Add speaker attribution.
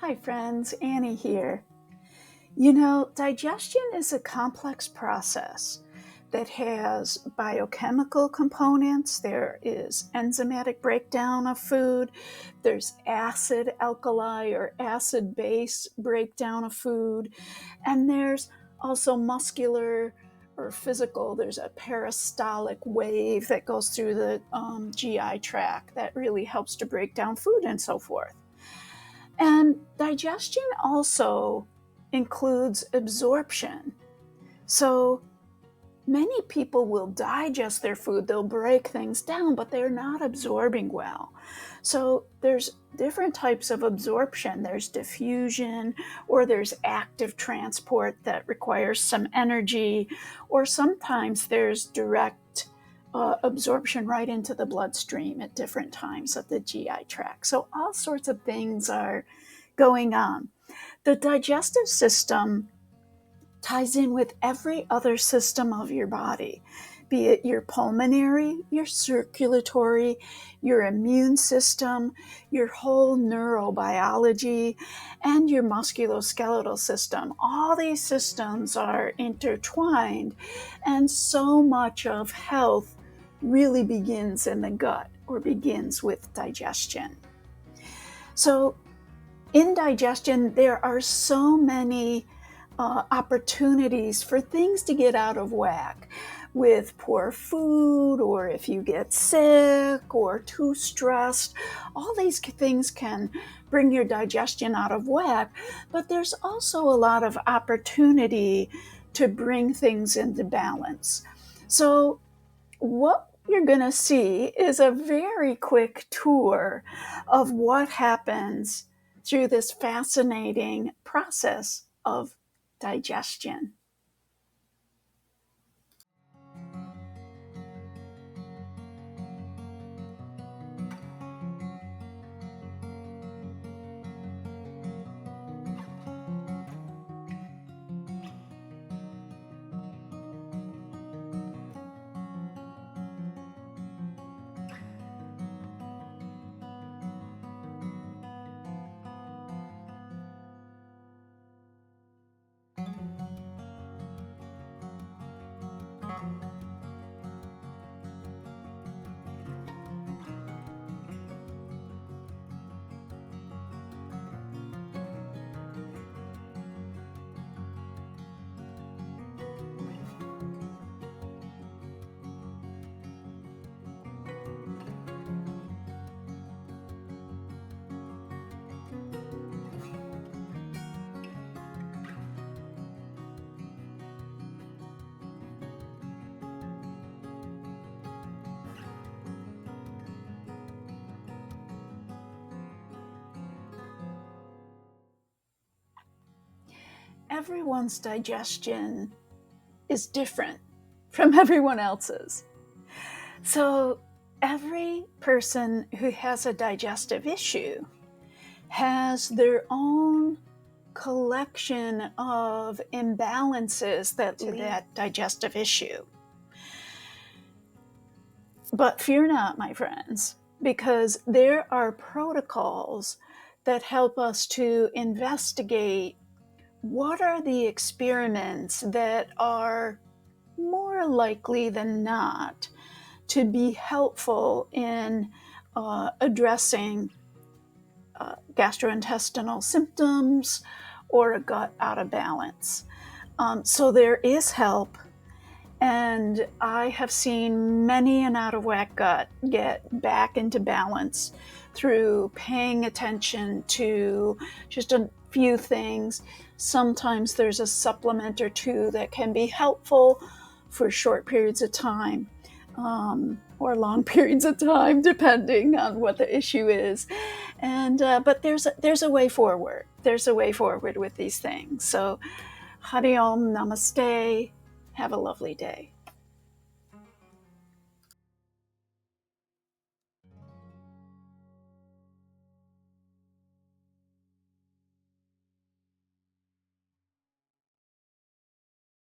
Speaker 1: Hi friends, Annie here. Digestion is a complex process that has biochemical components. There is enzymatic breakdown of food. There's acid alkali or acid base breakdown of food. And there's also muscular or physical. There's a peristaltic wave that goes through the GI tract that really helps to break down food and so forth. And digestion also includes absorption. So many people will digest their food, they'll break things down, but they're not absorbing well. So there's different types of absorption. There's diffusion, or there's active transport that requires some energy, or sometimes there's direct absorption right into the bloodstream at different times of the GI tract. So all sorts of things are going on. The digestive system ties in with every other system of your body, be it your pulmonary, your circulatory, your immune system, your whole neurobiology, and your musculoskeletal system. All these systems are intertwined, and so much of health really begins in the gut, or begins with digestion. So in digestion, there are so many opportunities for things to get out of whack with poor food, or if you get sick or too stressed. All these things can bring your digestion out of whack, but there's also a lot of opportunity to bring things into balance. So what you're going to see is a very quick tour of what happens through this fascinating process of digestion. Everyone's digestion is different from everyone else's. So every person who has a digestive issue has their own collection of imbalances that lead to that digestive issue. But fear not, my friends, because there are protocols that help us to investigate what are the experiments that are more likely than not to be helpful in addressing gastrointestinal symptoms or a gut out of balance. So there is help, and I have seen many an out of whack gut get back into balance through paying attention to just a few things. Sometimes there's a supplement or two that can be helpful for short periods of time, or long periods of time, depending on what the issue is. And but there's a way forward. There's a way forward with these things. So, Hari Om, Namaste. Have a lovely day.